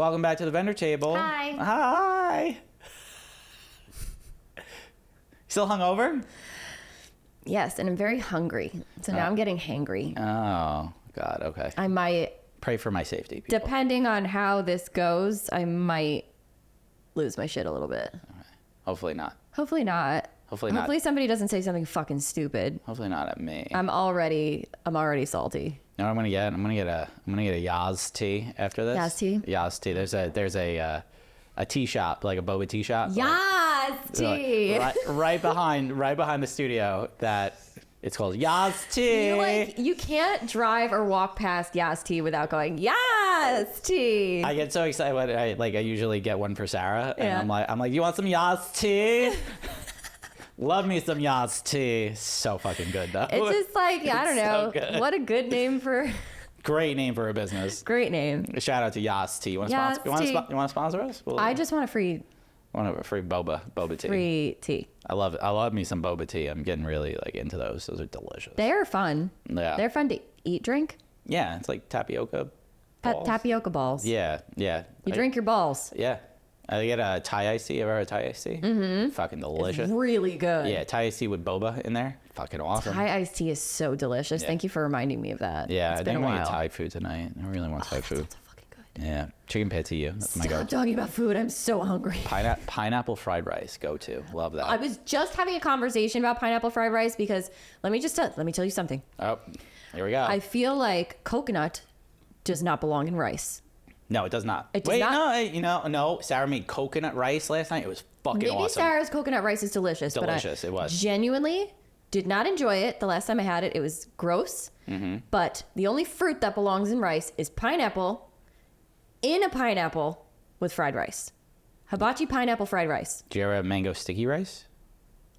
Welcome back to the vendor table. Hi. Hi. Still hungover? Yes, and I'm very hungry. So now I'm getting hangry. Oh, God. Okay. I might, Pray for my safety, people. depending on how this goes, I might lose my shit a little bit. Hopefully not. Hopefully not. Hopefully not. Hopefully somebody doesn't say something fucking stupid. Hopefully not at me. I'm already salty. You know what I'm gonna get? I'm gonna get a Yaz tea after this. Yaz tea? Yaz tea. There's a tea shop, like a boba tea shop. Yes, tea. Right behind the studio. That it's called Yaz tea. You can't drive or walk past Yas tea without going Yas tea. I get so excited when I usually get one for Sarah, and Yeah. I'm like, you want some Yaz tea? Love me some Yaz tea. So fucking good though. It's just like, I don't know. So good. What a good name for... Great name for a business. Great name. Shout out to Yaz tea. You want to sponsor us? I just want a free free boba tea. free tea. I love me some boba tea. I'm getting really into those. Those are delicious. They are fun. Yeah. They're fun to eat, drink. Yeah, it's like tapioca balls. Tapioca balls. Yeah. You drink your balls. Yeah. I get a Thai iced tea. Ever had a Thai iced tea? Mm-hmm. Fucking delicious. It's really good. Yeah, Thai iced tea with boba in there. Fucking awesome. Thai iced tea is so delicious. Yeah. Thank you for reminding me of that. Yeah, It's I been think a I'm while. gonna get Thai food tonight. I really want Thai food. Sounds so fucking good. Yeah, chicken patillo. That's my Stop go-to. talking about food. I'm so hungry. Pineapple fried rice. Go to. Love that. I was just having a conversation about pineapple fried rice because let me tell you something. Oh, here we go. I feel like coconut does not belong in rice. No, it does not. It does Wait, not? no. Sarah made coconut rice last night. It was fucking Maybe awesome. Sarah's coconut rice is delicious. Delicious, But it was. Genuinely did not enjoy it. The last time I had it, it was gross. Mm-hmm. But the only fruit that belongs in rice is pineapple in a pineapple with fried rice. Hibachi pineapple fried rice. Do you ever have mango sticky rice?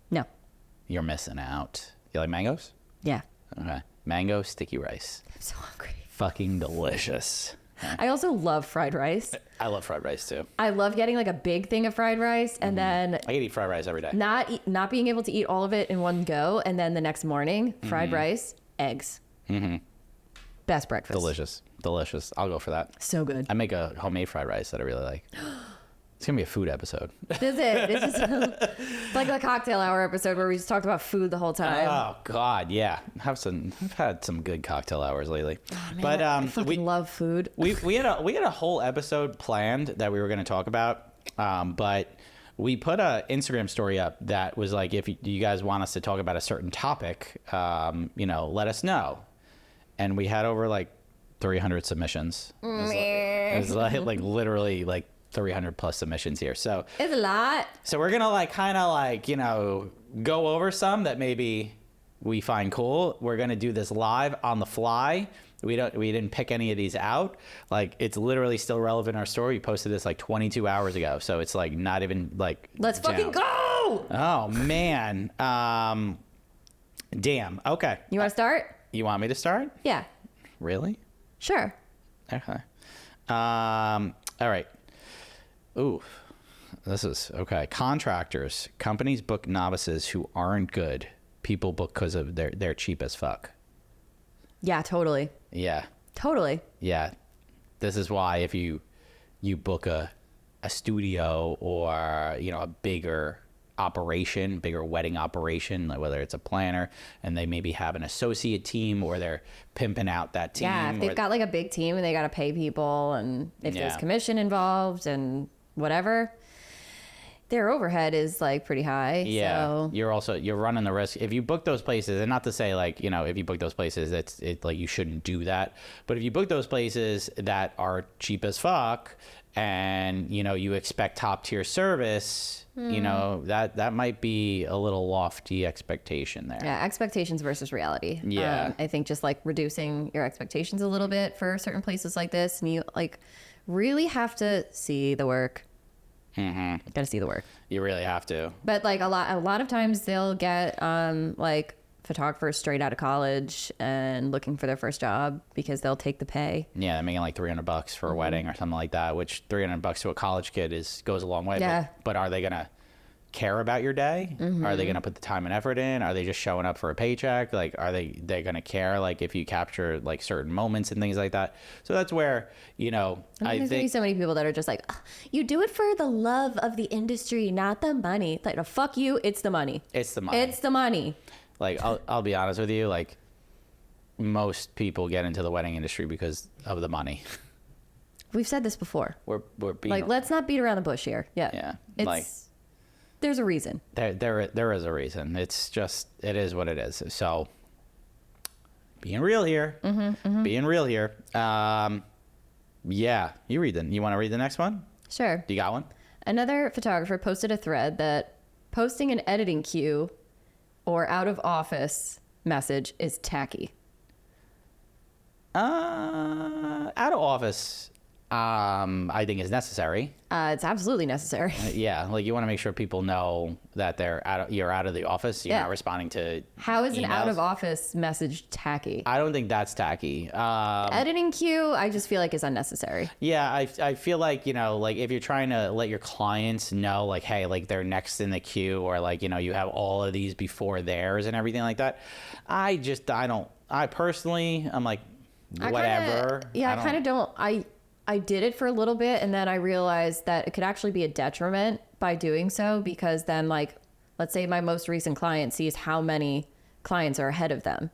No. You're missing out. You like mangoes? Yeah. Okay. Mango sticky rice. I'm so hungry. Fucking delicious. I also love fried rice. I love fried rice too. I love getting like a big thing of fried rice and then I could eat fried rice every day. not being able to eat all of it in one go, and then the next morning, fried rice, eggs. Mm-hmm. Best breakfast. Delicious. I'll go for that. So good. I make a homemade fried rice that I really like. It's gonna be a food episode. Is it? It's just it's like the cocktail hour episode where we just talked about food the whole time. Oh God, yeah. I've had some good cocktail hours lately. Man, But I fucking love food. we had a whole episode planned that we were going to talk about, but we put a Instagram story up that was like, if you guys want us to talk about a certain topic, let us know. And we had over like 300 submissions. It was like literally like 300 plus submissions here. So It's a lot. so we're gonna go over some that maybe we find cool. We're gonna do this live on the fly. We didn't pick any of these out. Like, it's literally still relevant in our story. We posted this like 22 hours ago, so it's like not even like. Let's fucking go. Oh man. Damn. Okay. You want to start? You want me to start? Yeah. Really? Sure. Okay. All right. Ooh, this is okay. Contractors. Companies book novices who aren't good. People book because of they're cheap as fuck. Yeah, totally. Yeah. Totally. Yeah. This is why if you book a studio or, a bigger wedding operation, like whether it's a planner and they maybe have an associate team or they're pimping out that team. Yeah, if they've got like a big team and they got to pay people, and if there's Yeah. commission involved and whatever, their overhead is like pretty high. Yeah, So. you're running the risk if you book those places, and not to say like, if you book those places, it's like you shouldn't do that. But if you book those places that are cheap as fuck, and you expect top tier service, that might be a little lofty expectation there. Yeah, expectations versus reality. Yeah. I think just like reducing your expectations a little bit for certain places like this, and you like really have to see the work. Mm-hmm. Got to see the work. You really have to. But like a lot of times they'll get like photographers straight out of college and looking for their first job because they'll take the pay. Yeah, they're making like $300 for a wedding or something like that, which $300 to a college kid goes a long way. Yeah. But are they gonna care about your day? Are they going to put the time and effort in? Are they just showing up for a paycheck? Like, are they going to care, like, if you capture like certain moments and things like that? So that's where, you know, I There's gonna be think so many people that are just like, "Ugh, you do it for the love of the industry, not the money." It's like, no, fuck you. It's the money. it's the money. It's the money. Like, I'll be honest with you, like, most people get into the wedding industry because of the money. We've said this before. We're being Like, let's not beat around the bush here. Yeah. Yeah, It's, like- there's a reason. there is a reason. It's just, it is what it is. So being real here, being real here. Yeah, you want to read the next one? Sure. Do you got one? Another photographer posted a thread that posting an editing queue or out of office message is tacky. Out of office, I think is necessary. It's absolutely necessary. Yeah, like you want to make sure people know that you're out of the office. You're Yeah. not responding to How is an out emails. of office message tacky? I don't think that's tacky. Editing queue, I just feel like is unnecessary. Yeah, I feel like, you know, like if you're trying to let your clients know, like, hey, like they're next in the queue, or like, you know, you have all of these before theirs and everything like that. I personally, I'm like, whatever. I kind of don't. I did it for a little bit, and then I realized that it could actually be a detriment by doing so, because then, like, let's say my most recent client sees how many clients are ahead of them.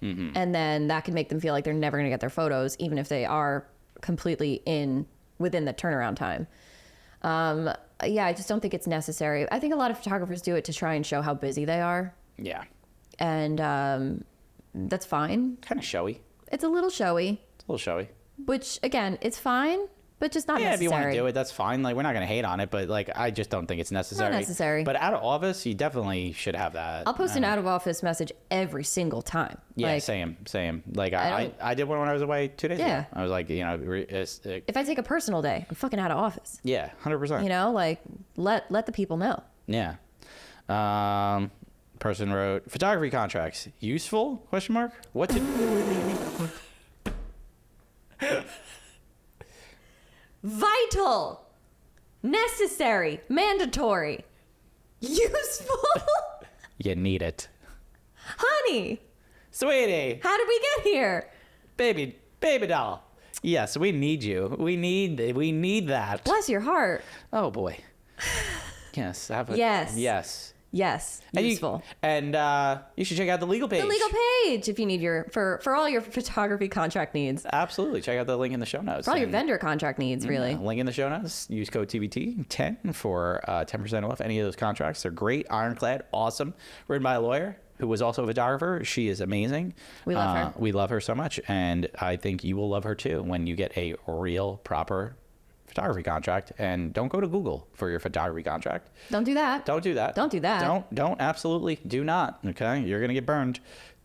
And then that could make them feel like they're never going to get their photos, even if they are completely within the turnaround time. Yeah, I just don't think it's necessary. I think a lot of photographers do it to try and show how busy they are. Yeah. And that's fine. Kind of showy. It's a little showy, It's a little showy. which, again, it's fine, but just not Yeah, necessary. if you want to do it, that's fine. Like, we're not going to hate on it, but like, I just don't think it's necessary. Not necessary. But out of office, you definitely should have that. I'll post an out of office message every single time. Yeah, Like, same. Like, I I did one when I was away 2 days Yeah. ago. I was like, you know, if I take a personal day, I'm fucking out of office. yeah, 100%. You know, like let the people know. Yeah. Person wrote, photography contracts, useful? Question mark. What to do? Vital, necessary, mandatory, useful. You need it. Honey, Sweetie, how did we get here? baby doll. Yes, we need you. We need that. Bless your heart. Oh boy. Yes. Yes. Yes. Yes, And useful. you should check out the Legal Page. The Legal Page, if you need for all your photography contract needs, Absolutely. Check out the link in the show notes. for all your And, vendor contract needs, really. link in the show notes. Use code TBT10 for 10% off any of those contracts. They're great, ironclad, awesome. Written by a lawyer who was also a photographer. She is amazing. We love her. We love her so much, and I think you will love her too when you get a real, proper photography contract. And don't go to Google for your photography contract. Don't do that. Don't do that. Don't do that. Don't absolutely do not. Okay, you're gonna get burned.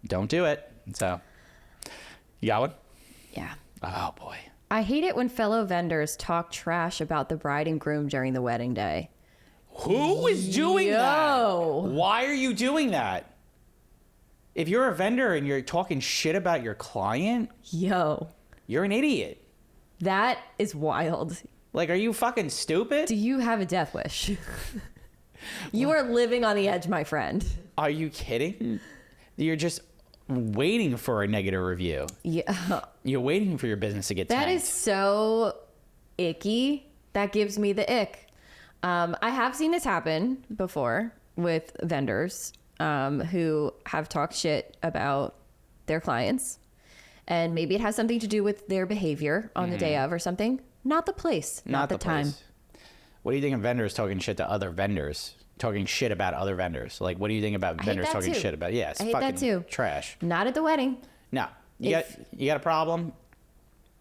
Don't do it. So, you got one? Yeah. Oh boy. I hate it when fellow vendors talk trash about the bride and groom during the wedding day. Who is doing Yo. that? Why are you doing that? If you're a vendor and you're talking shit about your client, Yo, you're an idiot. that is wild. Like, are you fucking stupid? Do you have a death wish? You are living on the edge, my friend. Are you kidding? You're just waiting for a negative review. Yeah. You're waiting for your business to get That tanked. is so icky. That gives me the ick. I have seen this happen before with vendors who have talked shit about their clients. And maybe it has something to do with their behavior on the day of or something. Not the place, not the time. place. What do you think of vendors talking shit to other vendors? Talking shit about other vendors? Like, what do you think about hate vendors that talking too. shit about? Yeah, it's I hate fucking that too. trash. Not at the wedding. No, you got a problem.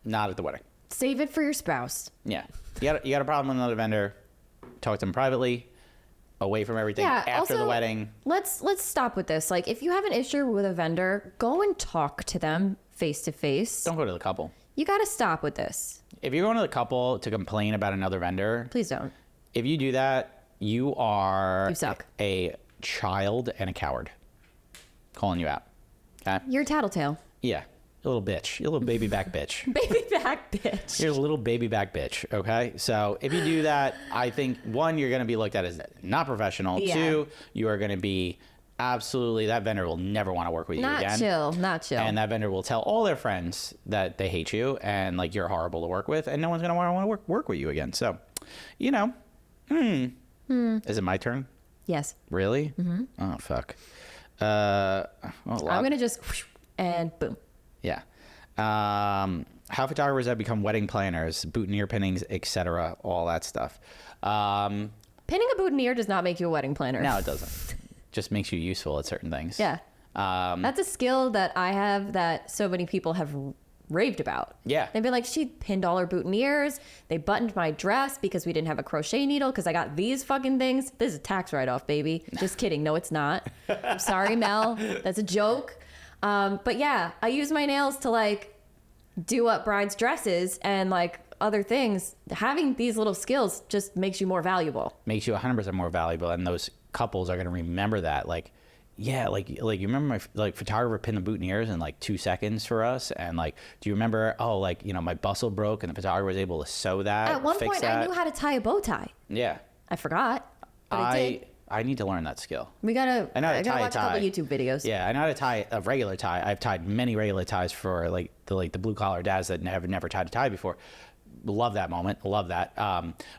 Not at the wedding. Save it for your spouse. Yeah, you got a problem with another vendor. Talk to them privately, away from everything. Yeah, after the also, wedding. Let's stop with this. Like, if you have an issue with a vendor, go and talk to them face to face. Don't go to the couple. You got to stop with this. If you're going to the couple to complain about another vendor, Please don't. if you do that, you are You suck. a child and a coward. Calling you out. Okay? You're a tattletale. Yeah. little bitch. You're a little baby back bitch. Baby back bitch. You're a little baby back bitch, okay? So if you do that, I think, one, you're going to be looked at as not professional. Yeah. Two, you are going to be absolutely, that vendor will never want to work with you again. Not chill. And that vendor will tell all their friends that they hate you and, like, you're horrible to work with, and no one's going to want to work with you again. So, you know, Is it my turn? Yes. Really? Mm-hmm. Oh, fuck. I'm going to just, and boom. Yeah. How photographers have become wedding planners, boutonniere pinnings, etc., all that stuff. Pinning a boutonniere does not make you a wedding planner. No, it doesn't. Just makes you useful at certain things. Yeah. That's a skill that I have that so many people have raved about. Yeah. They've been like, she pinned all her boutonnieres. They buttoned my dress because we didn't have a crochet needle because I got these fucking things. This is a tax write-off, baby. Just kidding. No, it's not. I'm sorry, Mel. That's a joke. But yeah, I use my nails to like do up brides' dresses and like other things. Having these little skills just makes you more valuable. Makes you 100% more valuable, and those couples are going to remember that. Like, yeah, like you remember my photographer pinned the boutonnieres in like 2 seconds for us, and like, do you remember? Oh, like, you know, my bustle broke, and the photographer was able to sew that. At one fix point, that. I knew how to tie a bow tie. Yeah, I forgot, but I did. I need to learn that skill. I gotta tie watch a couple YouTube videos. Yeah, I know how to tie a regular tie. I've tied many regular ties for like the blue collar dads that have never tied a tie before. Love that moment. Love that.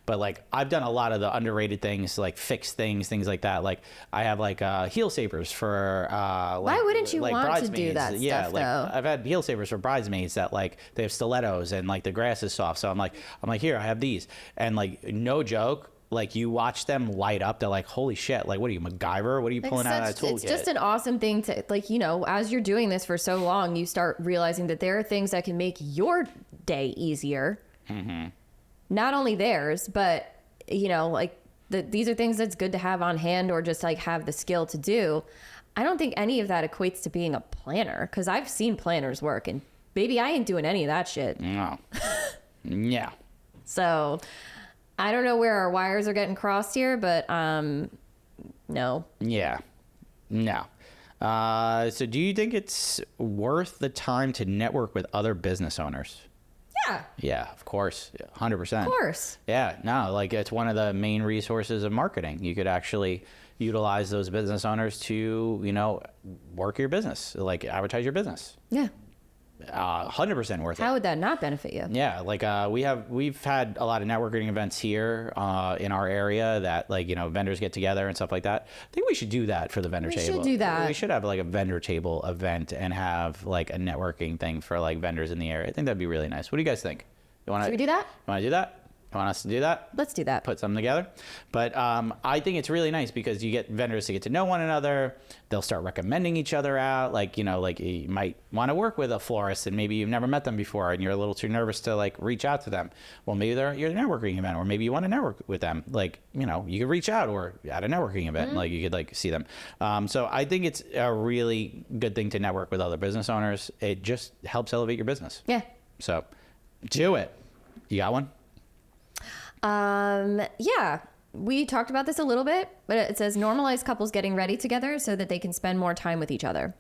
But like, I've done a lot of the underrated things, like fixed things like that. Like, I have like heel savers for why wouldn't you like want to bridesmaids. do that Yeah, stuff like though? I've had heel savers for bridesmaids that like they have stilettos and like the grass is soft. So I'm like here, I have these, and like, no joke. Like, you watch them light up, they're like, holy shit, like, what are you, MacGyver? What are you pulling out of that toolkit? It's just an awesome thing to, like, you know, as you're doing this for so long, you start realizing that there are things that can make your day easier. Mm-hmm. Not only theirs, but, you know, like, these are things that's good to have on hand or just, like, have the skill to do. I don't think any of that equates to being a planner, because I've seen planners work, and, baby, I ain't doing any of that shit. No. Yeah. So I don't know where our wires are getting crossed here, but no. Yeah. No. So do you think it's worth the time to network with other business owners? Yeah. Yeah, of course. 100%. Of course. Yeah, no, like, it's one of the main resources of marketing. You could actually utilize those business owners to, you know, work your business, like advertise your business. Yeah. 100% worth it. How would that not benefit you? Yeah, like we've had a lot of networking events here in our area that, like, you know, vendors get together and stuff like that. I think we should do that for the vendor table. We should do that. We should have like a vendor table event and have like a networking thing for like vendors in the area. I think that'd be really nice. What do you guys think? Should we do that? You want to do that? You want us to do that? Let's do that. Put something together. But I think it's really nice because you get vendors to get to know one another. They'll start recommending each other out. Like, you know, like, you might want to work with a florist and maybe you've never met them before and you're a little too nervous to like reach out to them. Well, maybe they're at your networking event, or maybe you want to network with them. Like, you know, you could reach out, or at a networking event, Mm-hmm. like you could like see them. So I think it's a really good thing to network with other business owners. It just helps elevate your business. Yeah. So do it. You got one? Yeah, we talked about this a little bit, but it says normalize couples getting ready together so that they can spend more time with each other.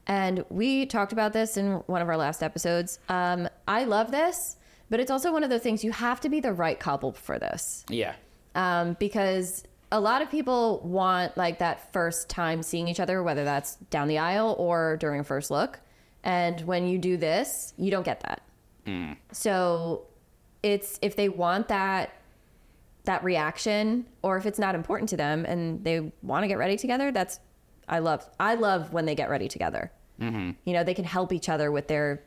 And we talked about this in one of our last episodes. I love this, but it's also one of those things, you have to be the right couple for this. Yeah. Because a lot of people want like that first time seeing each other, whether that's down the aisle or during a first look. And when you do this, you don't get that. So it's, if they want that reaction, or if it's not important to them and they want to get ready together, that's, I love when they get ready together. Mm-hmm. You know, they can help each other with their,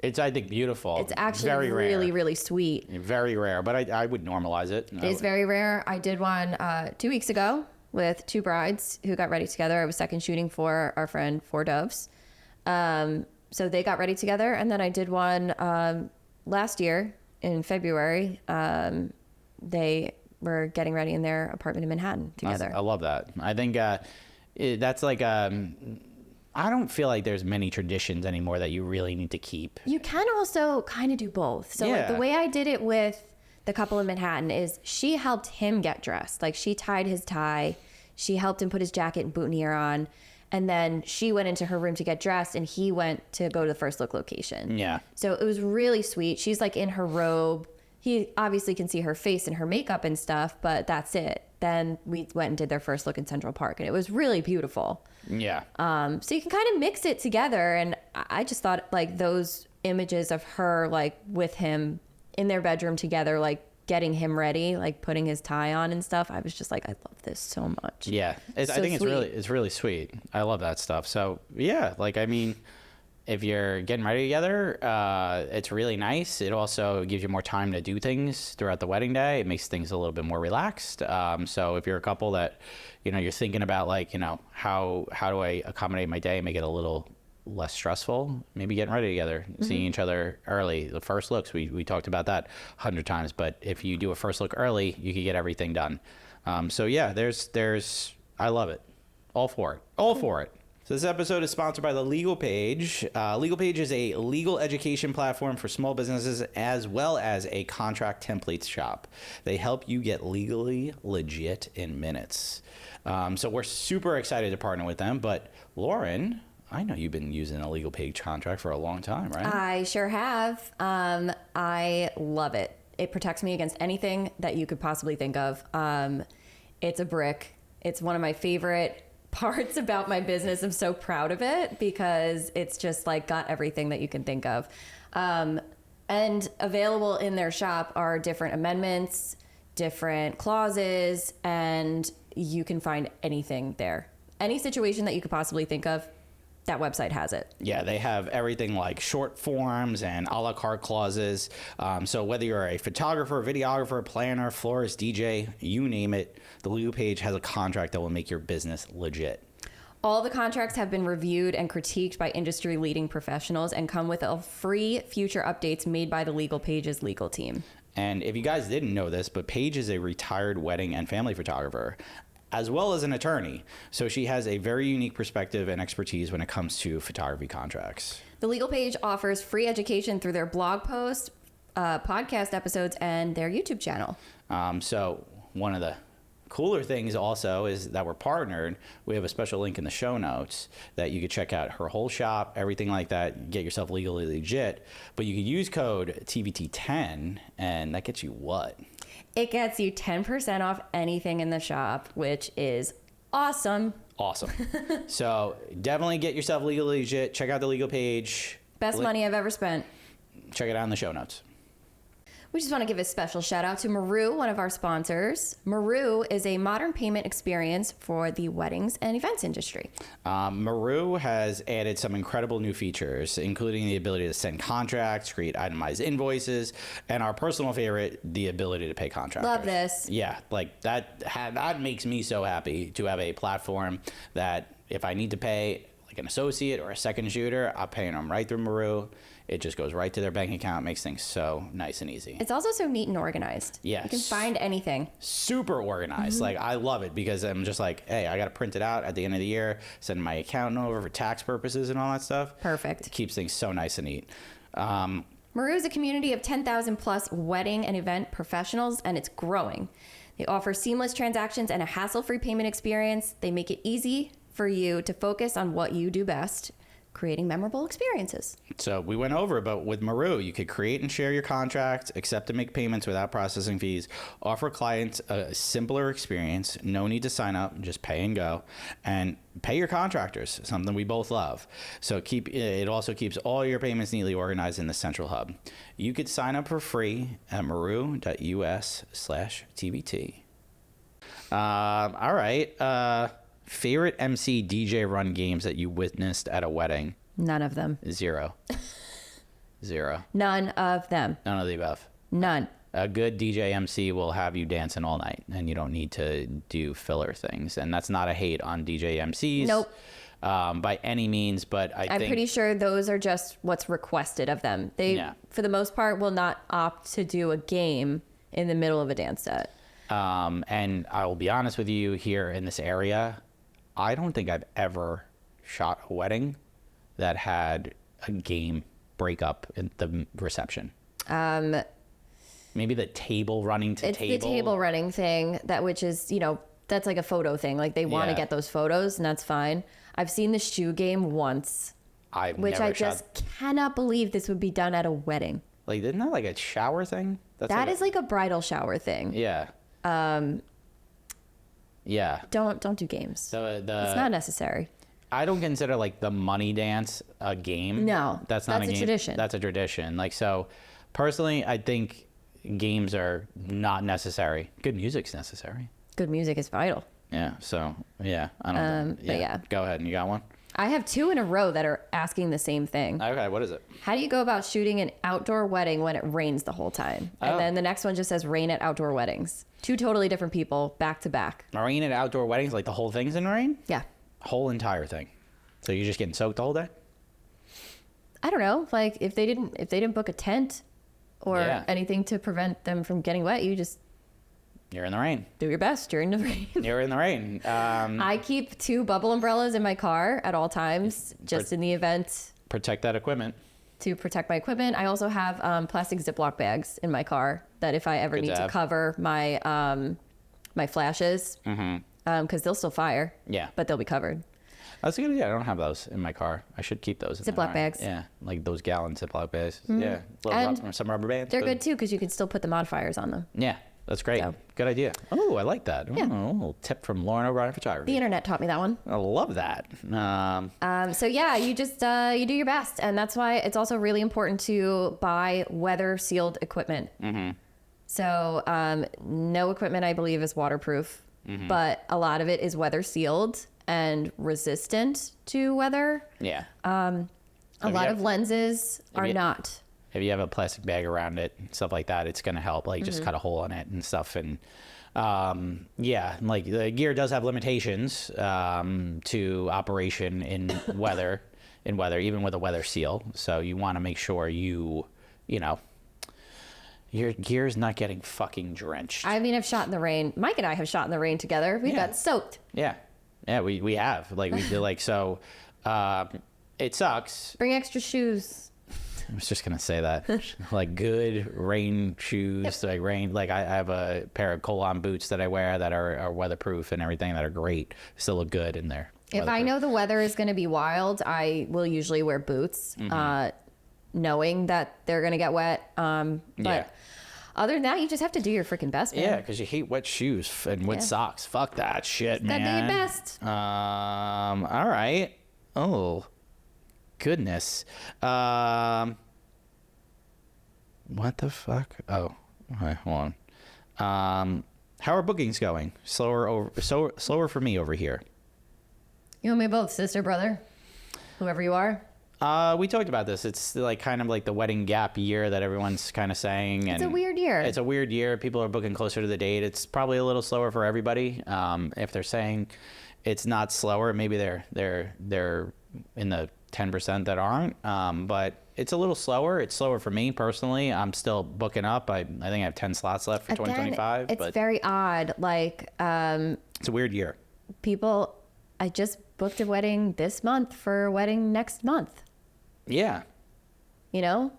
It's, I think, beautiful. it's actually very really, rare. really sweet. Very rare, but I would normalize it. It is very rare. I did one 2 weeks ago with 2 brides who got ready together. I was second shooting for our friend Four Doves. So they got ready together. And then I did one last year in February. They were getting ready in their apartment in Manhattan together. I love that. I think that's like, I don't feel like there's many traditions anymore that you really need to keep. You can also kind of do both. So like Yeah. the way I did it with the couple in Manhattan is she helped him get dressed. Like, she tied his tie. She helped him put his jacket and boutonniere on. And then she went into her room to get dressed, and he went to go to the first look location. Yeah. So it was really sweet. She's like in her robe. He obviously can see her face and her makeup and stuff, but that's it. Then we went and did their first look in Central Park, and it was really beautiful. Yeah. So you can kind of mix it together. And I just thought like those images of her like with him in their bedroom together, like getting him ready, like putting his tie on and stuff. I was just like, I love this so much. Yeah. I think it's really sweet. I love that stuff. So yeah, like, I mean, if you're getting ready together, it's really nice. It also gives you more time to do things throughout the wedding day. It makes things a little bit more relaxed. So if you're a couple that, you know, you're thinking about like, you know, how do I accommodate my day and make it a little less stressful, maybe getting ready together, seeing each other early. The first looks, we talked about that 100 times, but if you do a first look early, you can get everything done. So yeah, there's, I love it. All for it. So this episode is sponsored by the Legal Paige. Legal Paige is a legal education platform for small businesses as well as a contract templates shop. They help you get legally legit in minutes. So we're super excited to partner with them. But Lauren, I know you've been using a Legal Paige contract for a long time, right? I sure have. I love it. It protects me against anything that you could possibly think of. It's a brick. It's one of my favorite parts about my business. I'm so proud of it because it's just like got everything that you can think of. And available in their shop are different amendments, different clauses, and you can find anything there. Any situation that you could possibly think of, that website has it. Yeah, they have everything like short forms and a la carte clauses. So whether you're a photographer, videographer, planner, florist, DJ, you name it, the Legal Paige has a contract that will make your business legit. All the contracts have been reviewed and critiqued by industry-leading professionals and come with a free future updates made by the Legal Paige's legal team. And if you guys didn't know this, but Paige is a retired wedding and family photographer, as well as an attorney. So she has a very unique perspective and expertise when it comes to photography contracts. The Legal Paige offers free education through their blog posts, podcast episodes, and their YouTube channel. So one of the cooler things also is that we're partnered. We have a special link in the show notes that you could check out her whole shop, everything like that, get yourself legally legit. But you could use code TBT10, and that gets you what? It gets you 10% off anything in the shop, which is awesome. Awesome. So definitely get yourself legally legit. Check out the Legal Paige. Best money I've ever spent. Check it out in the show notes. We just want to give a special shout out to Maru, one of our sponsors. Maru is a modern payment experience for the weddings and events industry. Maru has added some incredible new features, including the ability to send contracts, create itemized invoices, and our personal favorite, the ability to pay contractors. Love this. Yeah, like that makes me so happy to have a platform that if I need to pay like an associate or a second shooter, I'm paying them right through Maru. It just goes right to their bank account, makes things so nice and easy. It's also so neat and organized. Yes. You can find anything. Super organized. Mm-hmm. Like, I love it because I'm just like, hey, I got to print it out at the end of the year, send my accountant over for tax purposes and all that stuff. Perfect. It keeps things so nice and neat. Maru is a community of 10,000 plus wedding and event professionals, and it's growing. They offer seamless transactions and a hassle-free payment experience. They make it easy for you to focus on what you do best, creating memorable experiences. So we went over, but with Maru, you could create and share your contract, accept and make payments without processing fees, offer clients a simpler experience, no need to sign up, just pay and go, and pay your contractors, something we both love. So it also keeps all your payments neatly organized in the central hub. You could sign up for free at maru.us/TBT. All right. Favorite MC DJ run games that you witnessed at a wedding? None of them. Zero. None of them. None of the above. None. A good DJ MC will have you dancing all night, and you don't need to do filler things. And that's not a hate on DJ MCs. Nope. By any means, but I'm pretty sure those are just what's requested of them. They, for the most part, will not opt to do a game in the middle of a dance set. And I will be honest with you, here in this area, I don't think I've ever shot a wedding that had a game breakup in the reception. Maybe the table running to table. It's the table running thing, which is, that's like a photo thing. Like they want to Yeah. get those photos, and that's fine. I've seen the shoe game once, which I just cannot believe this would be done at a wedding. Like, isn't that like a shower thing? That is like a bridal shower thing. Yeah. Yeah. Don't do games. It's not necessary. I don't consider like the money dance a game. No, that's not that's a game. Tradition. That's a tradition. Like, so personally, I think games are not necessary. Good music's necessary. Good music is vital. Yeah. So yeah, I don't. But yeah. Go ahead. You got one? I have 2 in a row that are asking the same thing. Okay. What is it? How do you go about shooting an outdoor wedding when it rains the whole time? And then the next one just says rain at outdoor weddings. 2 totally different people back to back. Rain at outdoor weddings, like the whole thing's in rain? Yeah. Whole entire thing. So you're just getting soaked the whole day? I don't know. Like if they didn't book a tent or anything to prevent them from getting wet, You're in the rain. do your best during the rain. You're in the rain. I keep 2 bubble umbrellas in my car at all times, just in the event Protect that equipment. to protect my equipment. I also have plastic Ziploc bags in my car that if I ever Good need to to have. cover my my flashes, because they'll still fire. Yeah. But they'll be covered. That's a good idea. I don't have those in my car. I should keep those. In Ziploc bags. Yeah, like those gallon Ziploc bags. Yeah, And some rubber bands. They're good too because you can still put the modifiers on them. Yeah, that's great. So. Good idea. Oh, I like that. Yeah. Oh, a little tip from Lauren O'Brien The Photography. internet taught me that one. I love that. So yeah, you just you do your best, and that's why it's also really important to buy weather sealed equipment. So no equipment, I believe, is waterproof, but a lot of it is weather sealed and resistant to weather. Yeah. A lot of lenses are not. If you have a plastic bag around it, stuff like that, it's gonna help. Like just cut a hole in it and stuff. And yeah, like the gear does have limitations to operation in weather, even with a weather seal. So you want to make sure you know, your gear's not getting fucking drenched. I mean, I've shot in the rain. Mike and I have shot in the rain together. We got soaked. Yeah, we have. Like we do. Like so, it sucks. Bring extra shoes. I was just gonna say that, like good rain shoes, like rain. Like I have a pair of Colon boots that I wear that are weatherproof and everything, that are great. Still look good in there. If I know the weather is going to be wild, I will usually wear boots, knowing that they're going to get wet. But other than that, you just have to do your freaking best, man. Yeah, because you hate wet shoes and wet socks. Fuck that shit, man. Gotta do your best. All right. Oh, goodness. What the fuck? Oh, okay, hold on. How are bookings going? Slower for me over here. You and me both, sister, brother, whoever you are. We talked about this. It's like kind of like the wedding gap year that everyone's kind of saying. It's a weird year. It's a weird year. People are booking closer to the date. It's probably a little slower for everybody. If they're saying it's not slower, maybe they're in the 10% that aren't. But it's a little slower. It's slower for me personally. I'm still booking up. I think I have 10 slots left for 2025. It's very odd. Like it's a weird year. People, I just booked a wedding this month for a wedding next month. Yeah. You know,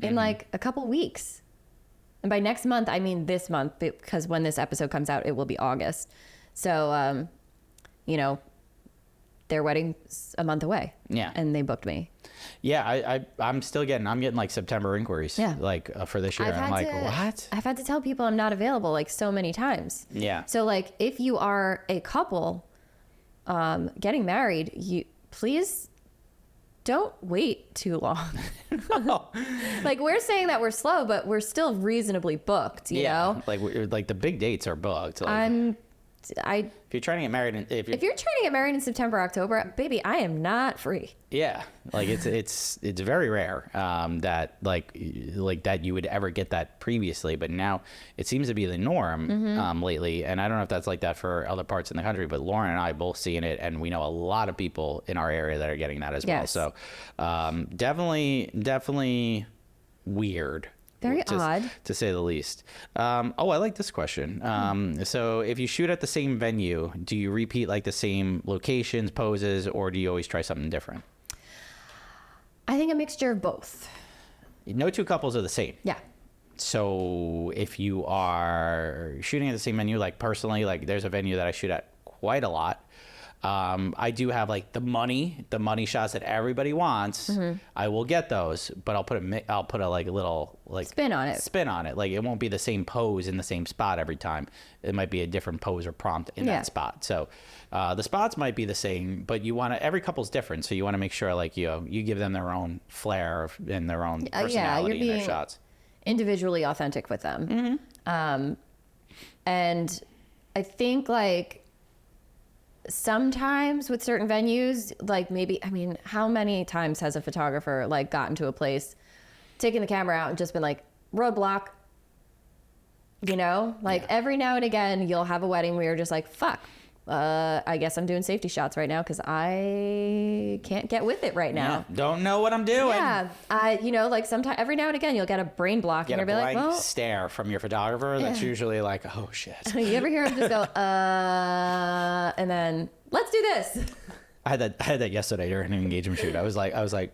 in like a couple weeks. And by next month, I mean this month, because when this episode comes out, it will be August. So, you know, their wedding's a month away. Yeah. And they booked me. Yeah, I'm still getting like September inquiries. Yeah. Like for this year. I'm like, what? I've had to tell people I'm not available like so many times. Yeah. So like if you are a couple getting married, you please don't wait too long. Like we're saying that we're slow, but we're still reasonably booked, you know? Like the big dates are booked. Like, if you're trying to get married, if you're trying to get married in September, October, baby, I am not free. Yeah, like it's very rare that like that you would ever get that previously, but now it seems to be the norm lately. And I don't know if that's like that for other parts in the country, but Lauren and I both seeing it, and we know a lot of people in our area that are getting that as well. So definitely weird. Very odd. To say the least. I like this question. So if you shoot at the same venue, do you repeat like the same locations, poses, or do you always try something different? I think a mixture of both. No two couples are the same. Yeah. So if you are shooting at the same venue, like personally, like there's a venue that I shoot at quite a lot. I do have like the money shots that everybody wants. I will get those, but I'll put a like a little like Spin on it. Like it won't be the same pose in the same spot every time. It might be a different pose or prompt in that spot. So the spots might be the same, but you want to, every couple's different. So you want to make sure like, you give them their own flair and their own personality in their shots. Individually authentic with them. And I think like, sometimes with certain venues, like maybe, I mean, how many times has a photographer like gotten to a place, taken the camera out and just been like, roadblock, every now and again, you'll have a wedding where you're just like, fuck, I guess I'm doing safety shots right now because I can't get with it right now. Yeah, don't know what I'm doing. Yeah, like sometimes every now and again you'll get a brain block and you'll be like, well, stare from your photographer. That's usually like, oh shit. You ever hear him just go, and then let's do this. I had that yesterday during an engagement shoot. I was like,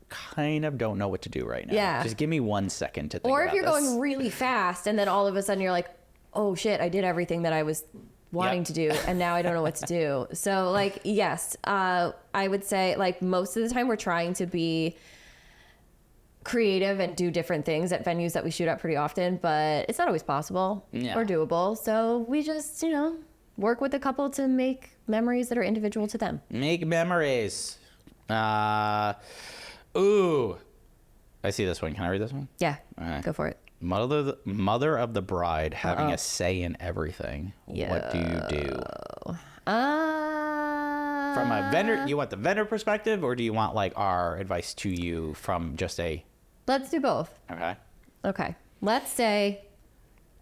kind of don't know what to do right now. Yeah. Just give me 1 second to think Or about if you're this. going really fast and then all of a sudden you're like, oh shit, I did everything that I was wanting to do and now I don't know what to do. So like, yes, I would say like most of the time we're trying to be creative and do different things at venues that we shoot at pretty often, but it's not always possible or doable. So we just, work with a couple to make memories that are individual to them. Make memories. Ooh, I see this one. Can I read this one? Yeah, right. Go for it. Mother of the bride having a say in everything. What do you do? From a vendor, you want the vendor perspective, or do you want like our advice to you from just a? Let's do both. Okay. Let's say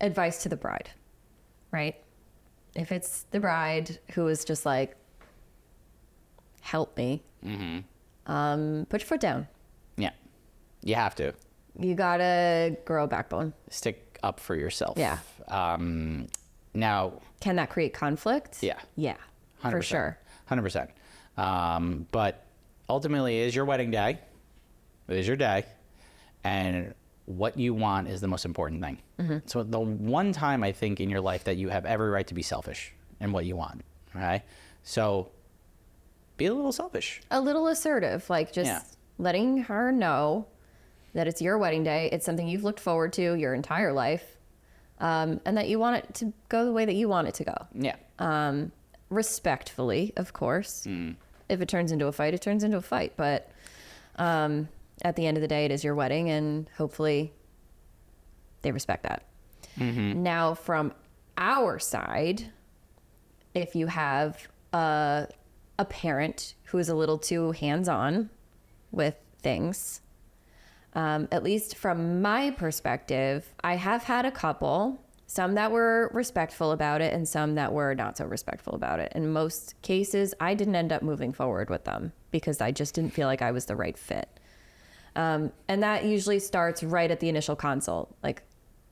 advice to the bride, right? If it's the bride who is just like, help me, put your foot down. Yeah, you have to. You gotta grow a backbone. Stick up for yourself. Yeah. Now, can that create conflict? Yeah. Yeah. 100%, for sure. 100%. But ultimately, it is your wedding day. It is your day, and what you want is the most important thing. So the one time I think in your life that you have every right to be selfish in what you want. Okay. So be a little selfish. A little assertive, like just letting her know that it's your wedding day. It's something you've looked forward to your entire life. And that you want it to go the way that you want it to go. Yeah. Respectfully, of course. If it turns into a fight, it turns into a fight. But at the end of the day, it is your wedding, and hopefully they respect that. Now, from our side, if you have a parent who is a little too hands-on with things, at least from my perspective, I have had a couple, some that were respectful about it and some that were not so respectful about it. In most cases, I didn't end up moving forward with them because I just didn't feel like I was the right fit. And that usually starts right at the initial consult. Like,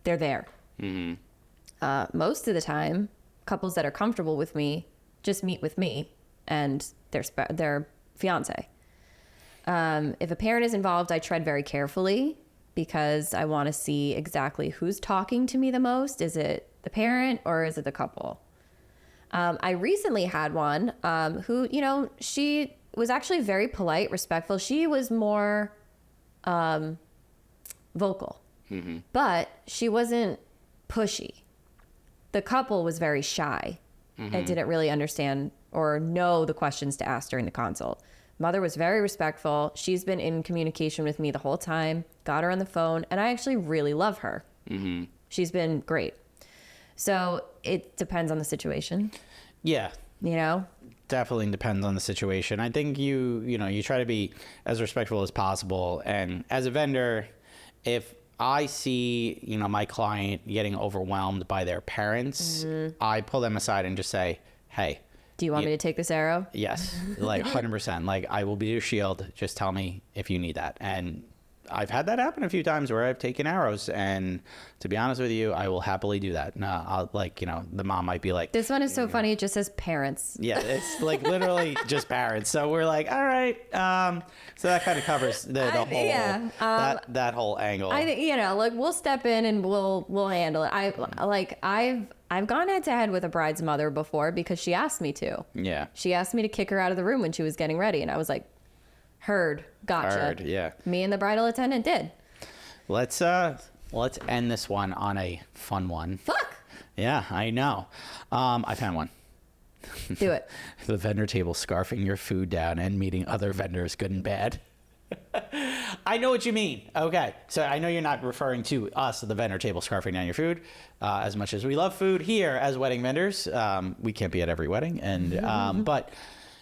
they're there. Most of the time, couples that are comfortable with me just meet with me and their fiance. If a parent is involved, I tread very carefully because I want to see exactly who's talking to me the most. Is it the parent or is it the couple? I recently had one who, she was actually very polite, respectful. She was more vocal, but she wasn't pushy. The couple was very shy and didn't really understand or know the questions to ask during the consult. Mother was very respectful. She's been in communication with me the whole time, got her on the phone, and I actually really love her. She's been great. So it depends on the situation. Yeah. Definitely depends on the situation. I think you try to be as respectful as possible. And as a vendor, if I see, my client getting overwhelmed by their parents, I pull them aside and just say, hey, do you want me to take this arrow? Yes, like 100%. Like, I will be your shield. Just tell me if you need that. And I've had that happen a few times where I've taken arrows, and to be honest with you, I will happily do that. No, I'll the mom might be like, This one is so funny. It just says parents. yeah, it's like literally just parents. So we're like, all right. So that kind of covers the whole that whole angle. I think we'll step in and we'll handle it. I've gone head to head with a bride's mother before because she asked me to. Yeah. She asked me to kick her out of the room when she was getting ready, and I was like, gotcha. Yeah. Me and the bridal attendant did. Let's end this one on a fun one. Fuck. Yeah, I know. I found one. Do it. The vendor table scarfing your food down and meeting other vendors, good and bad. I know what you mean. Okay. So I know you're not referring to us at the vendor table scarfing down your food. As much as we love food here as wedding vendors, we can't be at every wedding. And but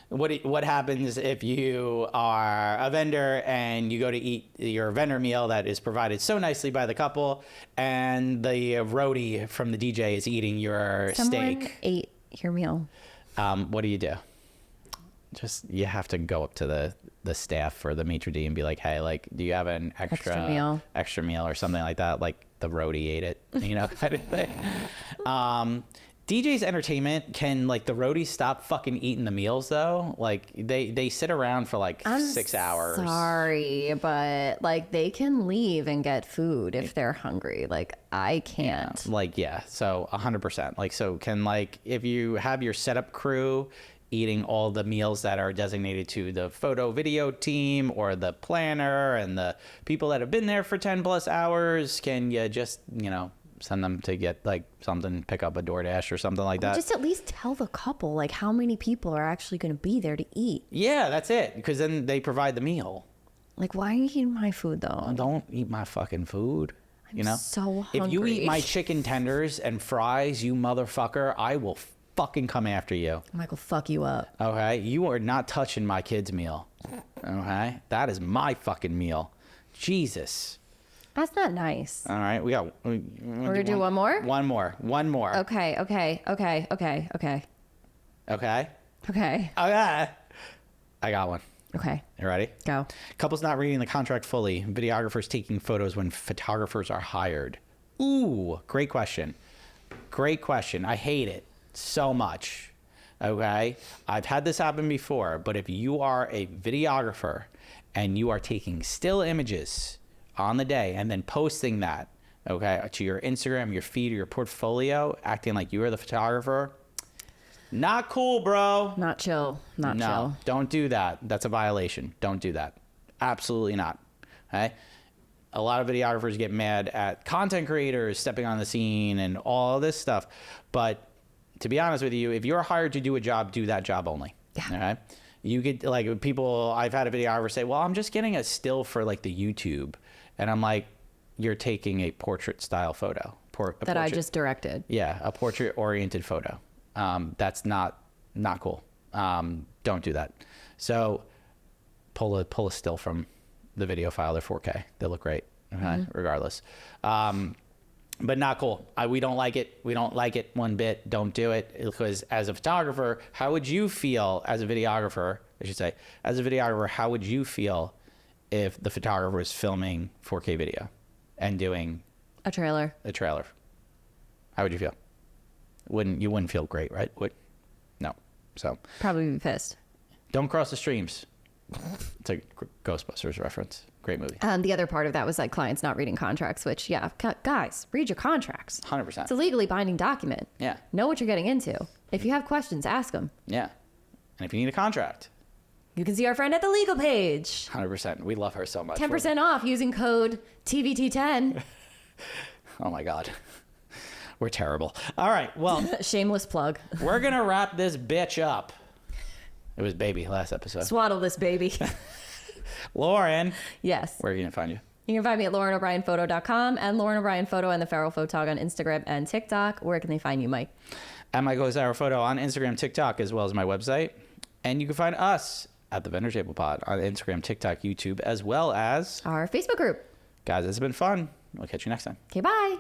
what happens if you are a vendor and you go to eat your vendor meal that is provided so nicely by the couple, and the roadie from the DJ is eating your Someone steak? ate your meal. What do? You have to go up to the staff or the maitre d' and be like, hey, like, do you have an extra meal or something like that? Like the roadie ate it, kind of thing. DJ's entertainment, can like the roadies stop fucking eating the meals though? Like they sit around for like 6 hours. Sorry, but like they can leave and get food if they're hungry. Like I can't. Yeah. So 100%. Like, so can if you have your setup crew eating all the meals that are designated to the photo video team or the planner and the people that have been there for 10 plus hours, can you just, send them to get something, pick up a DoorDash or something like that? Just at least tell the couple how many people are actually going to be there to eat. Yeah, that's it. Because then they provide the meal. Why are you eating my food though? Don't eat my fucking food. I'm so hungry. If you eat my chicken tenders and fries, you motherfucker, I will fucking come after you. Michael, fuck you up. Okay? You are not touching my kid's meal. Okay? That is my fucking meal. Jesus. That's not nice. All right, we're gonna do one more? One more. Okay. Okay? I got one. Okay. You ready? Go. Couples not reading the contract fully. Videographers taking photos when photographers are hired. Ooh, great question. I hate it so much. Okay? I've had this happen before, but if you are a videographer and you are taking still images on the day and then posting that, okay, to your Instagram, your feed, or your portfolio, acting like you are the photographer, not cool, bro. Not chill. Not chill. Don't do that. That's a violation. Don't do that. Absolutely not. Okay? A lot of videographers get mad at content creators stepping on the scene and all this stuff. But to be honest with you, if you're hired to do a job, do that job only. Yeah. Okay? You get people, I've had a videographer say, well, I'm just getting a still for the YouTube. And I'm like, you're taking a portrait style photo. I just directed. Yeah, a portrait oriented photo. That's not cool. Don't do that. So pull a still from the video file. They're 4K. They look great, okay, regardless. But not cool. We don't like it. We don't like it one bit. Don't do it. Because as a photographer, how would you feel as a videographer, I should say, as a videographer, how would you feel if the photographer was filming 4K video and doing a trailer? How would you feel? You wouldn't feel great, right? No. So probably be pissed. Don't cross the streams. It's a Ghostbusters reference. Great movie. The other part of that was clients not reading contracts, which, guys, read your contracts. 100%. It's a legally binding document. Yeah. Know what you're getting into. If you have questions, ask them. Yeah. And if you need a contract, you can see our friend at the Legal Paige. 100%. We love her so much. 10% off using code TVT10. Oh my God. We're terrible. All right. Well, shameless plug. We're going to wrap this bitch up. It was baby last episode. Swaddle this baby. Lauren. Yes. Where are you going to find you? You can find me at LaurenO'BrienPhoto.com and Lauren O'Brien Photo and the Feral Photog on Instagram and TikTok. Where can they find you, Mike? At Michael Azaro Photo on Instagram, TikTok, as well as my website. And you can find us at the Vendor Table Pod on Instagram, TikTok, YouTube, as well as our Facebook group. Guys, it's been fun. We'll catch you next time. Okay, bye.